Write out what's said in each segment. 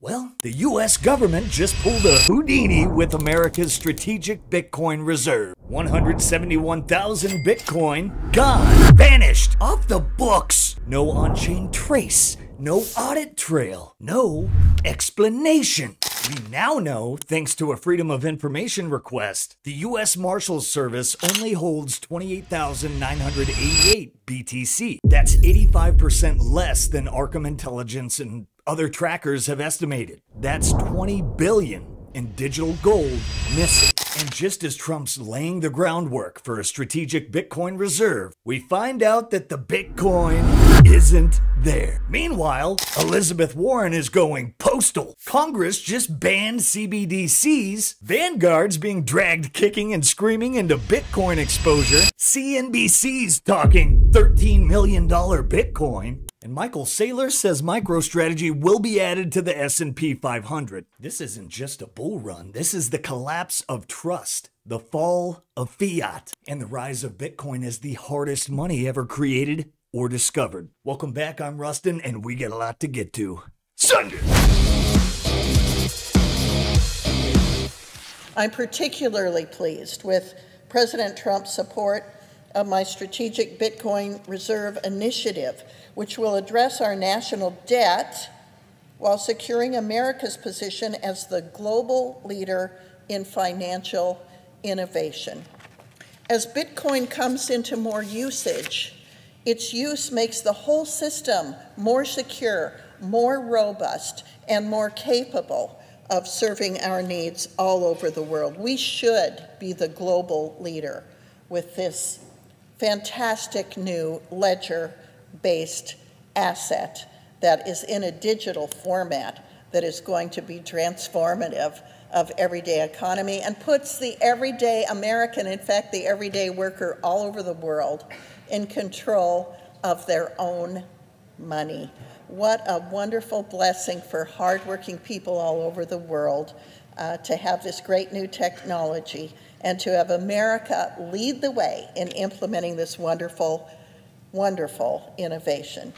Well, the U.S. government just pulled a Houdini with America's strategic Bitcoin reserve. 171,000 Bitcoin gone, vanished, off the books. No on-chain trace, no audit trail, no explanation. We now know, thanks to a Freedom of Information request, the U.S. Marshals Service only holds 28,988 BTC. That's 85% less than Arkham Intelligence and other trackers have estimated. That's 20 billion in digital gold missing. And just as Trump's laying the groundwork for a strategic Bitcoin reserve, we find out that the Bitcoin isn't there. Meanwhile, Elizabeth Warren is going postal. Congress just banned CBDCs. Vanguard's being dragged kicking and screaming into Bitcoin exposure. CNBC's talking $13 million Bitcoin. And Michael Saylor says MicroStrategy will be added to the S&P 500. This isn't just a bull run. This is the collapse of trust, the fall of fiat, and the rise of Bitcoin as the hardest money ever created or discovered. Welcome back, I'm Rustin, and we got a lot to get to. Sunday! I'm particularly pleased with President Trump's support of my Strategic Bitcoin Reserve Initiative, which will address our national debt while securing America's position as the global leader in financial innovation. As Bitcoin comes into more usage, its use makes the whole system more secure, more robust, and more capable of serving our needs all over the world. We should be the global leader with this fantastic new ledger-based asset that is in a digital format that is going to be transformative of everyday economy and puts the everyday American, in fact, the everyday worker all over the world in control of their own money. What a wonderful blessing for hardworking people all over the world to have this great new technology and to have America lead the way in implementing this wonderful, wonderful innovation.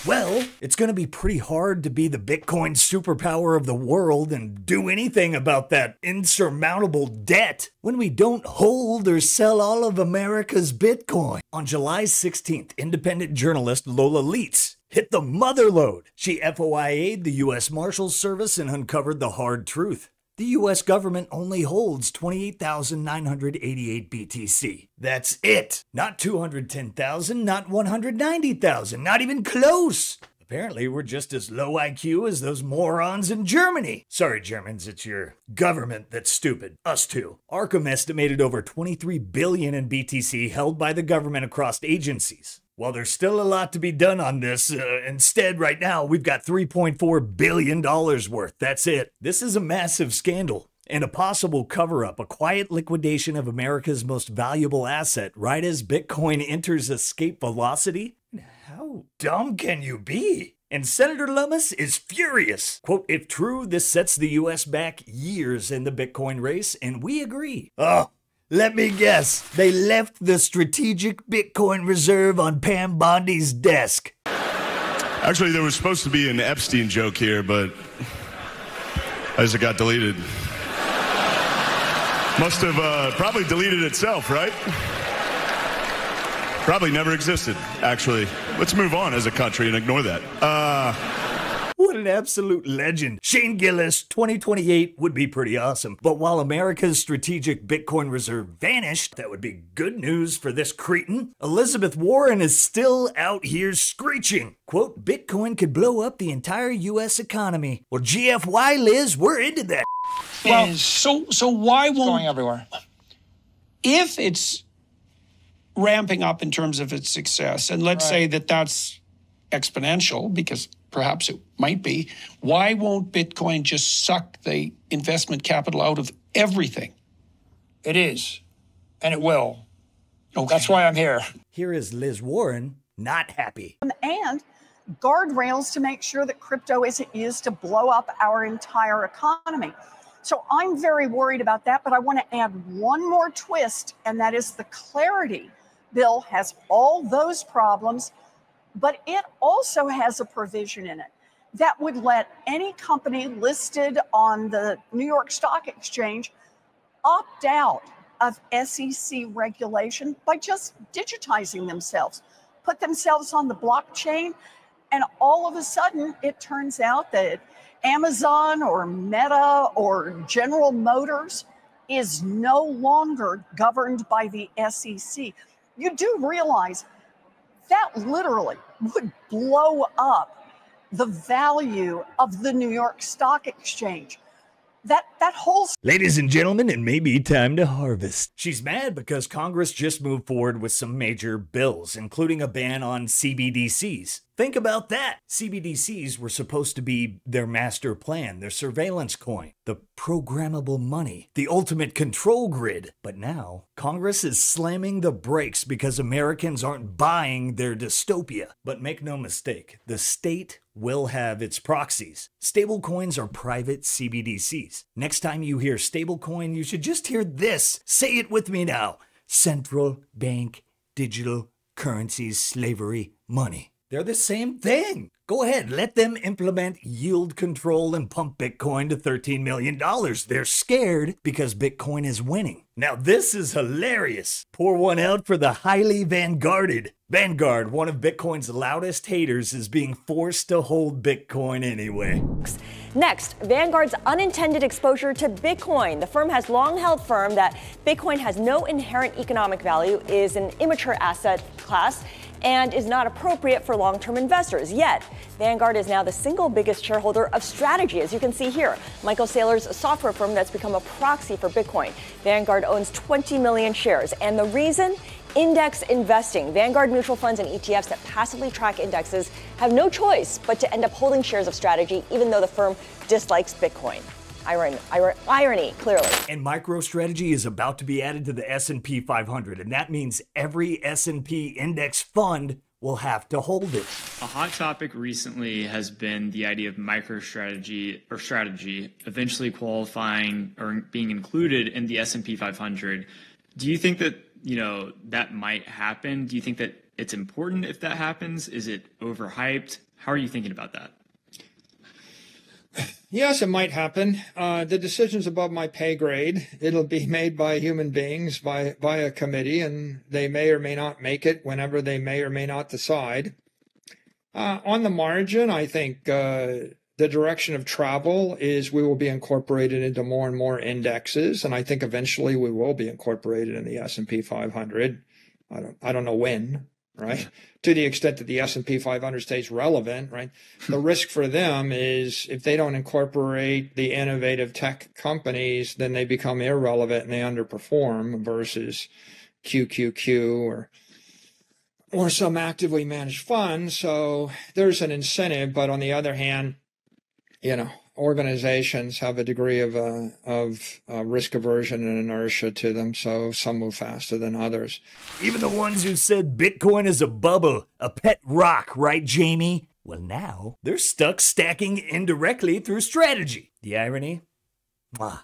Well, it's going to be pretty hard to be the Bitcoin superpower of the world and do anything about that insurmountable debt when we don't hold or sell all of America's Bitcoin. On July 16th, independent journalist Lola Leitz hit the mother lode. She FOIA'd the U.S. Marshals Service and uncovered the hard truth. The U.S. government only holds 28,988 BTC. That's it. Not 210,000, not 190,000, not even close. Apparently, we're just as low IQ as those morons in Germany. Sorry, Germans, it's your government that's stupid. Us too. Arkham estimated over 23 billion in BTC held by the government across agencies. While there's still a lot to be done on this, instead right now we've got $3.4 billion worth. That's it. This is a massive scandal and a possible cover-up, a quiet liquidation of America's most valuable asset right as Bitcoin enters escape velocity. How dumb can you be? And Senator Lummis is furious. Quote, if true, this sets the U.S. back years in the Bitcoin race, and we agree. Oh. Let me guess, they left the strategic Bitcoin reserve on Pam Bondi's desk. Actually, there was supposed to be an Epstein joke here, but as it got deleted. Must have probably deleted itself, right? Probably never existed, actually. Let's move on as a country and ignore that. What an absolute legend. Shane Gillis, 2028 would be pretty awesome. But while America's strategic Bitcoin reserve vanished, that would be good news for this cretin. Elizabeth Warren is still out here screeching. Quote, Bitcoin could blow up the entire U.S. economy. Well, GFY, Liz, we're into that. Well, so why won't... Going everywhere. If it's ramping up in terms of its success, and let's say that that's exponential, because perhaps it might be, why won't Bitcoin just suck the investment capital out of everything? It is, and it will. Okay. That's why I'm here. Here is Liz Warren, not happy. And guardrails to make sure that crypto isn't used to blow up our entire economy. So I'm very worried about that, but I want to add one more twist, and that is the Clarity Bill has all those problems, but it also has a provision in it that would let any company listed on the New York Stock Exchange opt out of SEC regulation by just digitizing themselves, put themselves on the blockchain, and all of a sudden it turns out that Amazon or Meta or General Motors is no longer governed by the SEC. You do realize that literally would blow up the value of the New York Stock Exchange. That whole... Ladies and gentlemen, it may be time to harvest. She's mad because Congress just moved forward with some major bills, including a ban on CBDCs. Think about that. CBDCs were supposed to be their master plan, their surveillance coin, the programmable money, the ultimate control grid. But now, Congress is slamming the brakes because Americans aren't buying their dystopia. But make no mistake, the state will have its proxies. Stablecoins are private CBDCs. Next time you hear stablecoin, you should just hear this. Say it with me now. Central bank digital currencies, slavery, money. They're the same thing. Go ahead, let them implement yield control and pump Bitcoin to $13 million. They're scared because Bitcoin is winning. Now this is hilarious. Pour one out for the highly vanguarded. Vanguard, one of Bitcoin's loudest haters, is being forced to hold Bitcoin anyway. Next, Vanguard's unintended exposure to Bitcoin. The firm has long held firm that Bitcoin has no inherent economic value, is an immature asset class, and is not appropriate for long-term investors. Yet, Vanguard is now the single biggest shareholder of Strategy, as you can see here, Michael Saylor's software firm that's become a proxy for Bitcoin. Vanguard owns 20 million shares, and the reason? Index investing. Vanguard mutual funds and ETFs that passively track indexes have no choice but to end up holding shares of Strategy, even though the firm dislikes Bitcoin. Irony, clearly. And MicroStrategy is about to be added to the S&P 500, and that means every S&P index fund will have to hold it. A hot topic recently has been the idea of MicroStrategy or strategy eventually qualifying or being included in the S&P 500. Do you think that, that might happen? Do you think that it's important if that happens? Is it overhyped? How are you thinking about that? Yes, it might happen. The decision's above my pay grade. It'll be made by human beings, by a committee, and they may or may not make it whenever they may or may not decide. On the margin, I think the direction of travel is we will be incorporated into more and more indexes, and I think eventually we will be incorporated in the S&P 500. I don't know when. Right? To the extent that the S&P 500 stays relevant, right? The risk for them is if they don't incorporate the innovative tech companies, then they become irrelevant and they underperform versus QQQ or some actively managed fund. So there's an incentive, but on the other hand, organizations have a degree of risk aversion and inertia to them, so some move faster than others. Even the ones who said Bitcoin is a bubble, a pet rock, right, Jamie? Well, now they're stuck stacking indirectly through Strategy. The irony?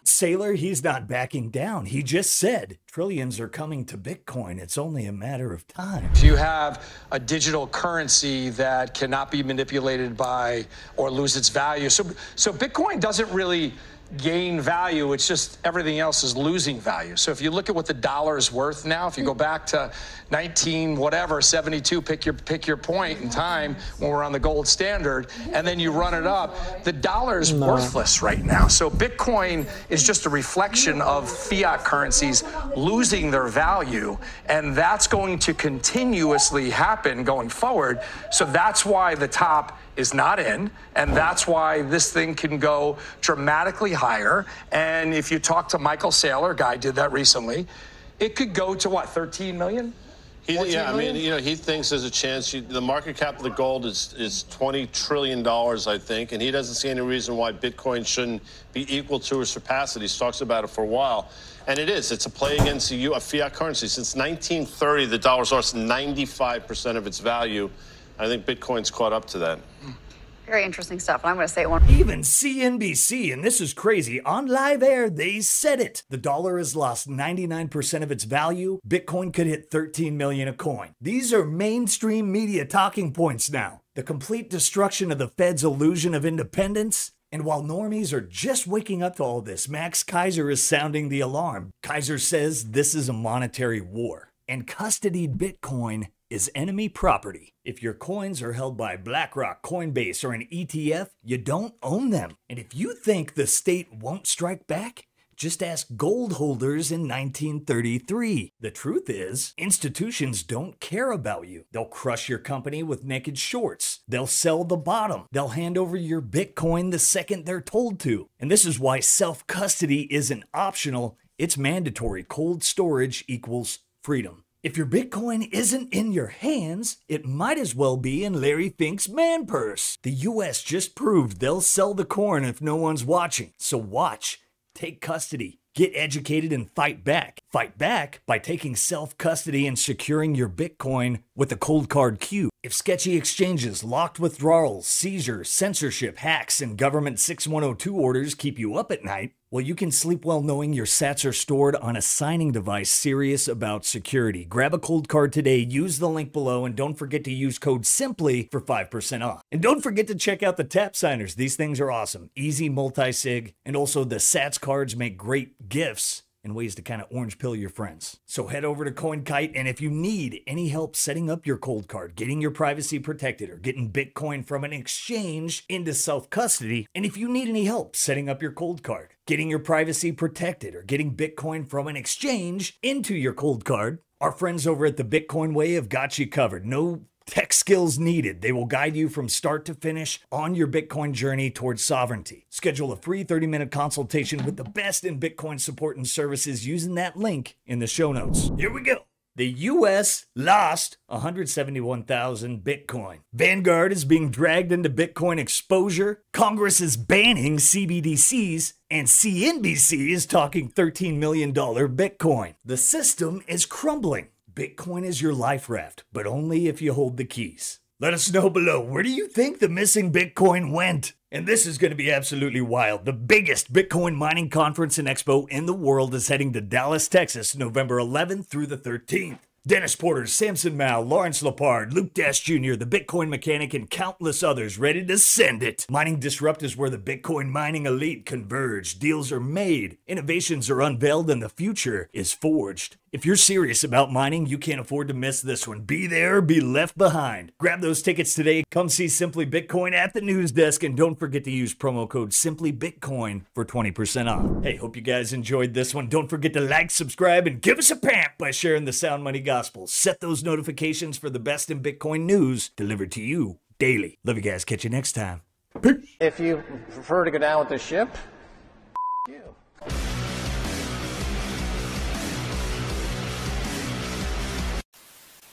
Saylor, he's not backing down. He just said trillions are coming to Bitcoin. It's only a matter of time. If you have a digital currency that cannot be manipulated by or lose its value. So Bitcoin doesn't really gain value. It's just everything else is losing value. So if you look at what the dollar is worth now, if you go back to 72, pick your point in time when we're on the gold standard, and then you run it up, the dollar is worthless right now. So Bitcoin is just a reflection of fiat currencies losing their value, and that's going to continuously happen going forward. So that's why the top is not in, and that's why this thing can go dramatically higher. And if you talk to Michael Saylor, guy did that recently, it could go to what, 13 million? Yeah, I mean, he thinks there's a chance. The market cap of the gold is $20 trillion, I think, and he doesn't see any reason why Bitcoin shouldn't be equal to or surpass it. He's talks about it for a while. And it is. It's a play against a fiat currency. Since 1930, the dollar's lost 95% of its value. I think Bitcoin's caught up to that. Very interesting stuff. And I'm going to say it one. Even CNBC, and this is crazy, on live air, they said it. The dollar has lost 99% of its value. Bitcoin could hit 13 million a coin. These are mainstream media talking points now. The complete destruction of the Fed's illusion of independence. And while normies are just waking up to all this, Max Kaiser is sounding the alarm. Kaiser says this is a monetary war, and custodied Bitcoin is enemy property. If your coins are held by BlackRock, Coinbase, or an ETF, you don't own them. And if you think the state won't strike back, just ask gold holders in 1933. The truth is, institutions don't care about you. They'll crush your company with naked shorts. They'll sell the bottom. They'll hand over your Bitcoin the second they're told to. And this is why self-custody isn't optional. It's mandatory. Cold storage equals freedom. If your Bitcoin isn't in your hands, it might as well be in Larry Fink's man purse. The US just proved they'll sell the corn if no one's watching. So watch, take custody, get educated, and fight back. Fight back by taking self-custody and securing your Bitcoin with a Coldcard Q. If sketchy exchanges, locked withdrawals, seizures, censorship, hacks, and government 6102 orders keep you up at night, well, you can sleep well knowing your sats are stored on a signing device serious about security. Grab a Coldcard today, use the link below, and don't forget to use code SIMPLY for 5% off. And don't forget to check out the tap signers. These things are awesome. Easy multi-sig, and also the sats cards make great gifts and ways to kind of orange pill your friends. So head over to CoinKite, and if you need any help setting up your Coldcard, getting your privacy protected, or getting Bitcoin from an exchange into self-custody, and if you need any help setting up your Coldcard, getting your privacy protected, or getting Bitcoin from an exchange into your Coldcard, our friends over at the Bitcoin Way have got you covered. No tech skills needed. They will guide you from start to finish on your Bitcoin journey towards sovereignty. Schedule a free 30-minute consultation with the best in Bitcoin support and services using that link in the show notes. Here we go. The US lost 171,000 Bitcoin. Vanguard is being dragged into Bitcoin exposure. Congress is banning CBDCs. And CNBC is talking $13 million Bitcoin. The system is crumbling. Bitcoin is your life raft, but only if you hold the keys. Let us know below, where do you think the missing Bitcoin went? And this is going to be absolutely wild. The biggest Bitcoin mining conference and expo in the world is heading to Dallas, Texas, November 11th through the 13th. Dennis Porter, Samson Mao, Lawrence Lepard, Luke Dash Jr., the Bitcoin Mechanic, and countless others ready to send it. Mining Disrupt is where the Bitcoin mining elite converge. Deals are made, innovations are unveiled, and the future is forged. If you're serious about mining, you can't afford to miss this one. Be there or be left behind. Grab those tickets today. Come see Simply Bitcoin at the news desk, and don't forget to use promo code SimplyBitcoin for 20% off. Hey, hope you guys enjoyed this one. Don't forget to like, subscribe, and give us a pamp by sharing the Sound Money Gospel. Set those notifications for the best in Bitcoin news delivered to you daily. Love you guys. Catch you next time. Peace. If you prefer to go down with the ship, you.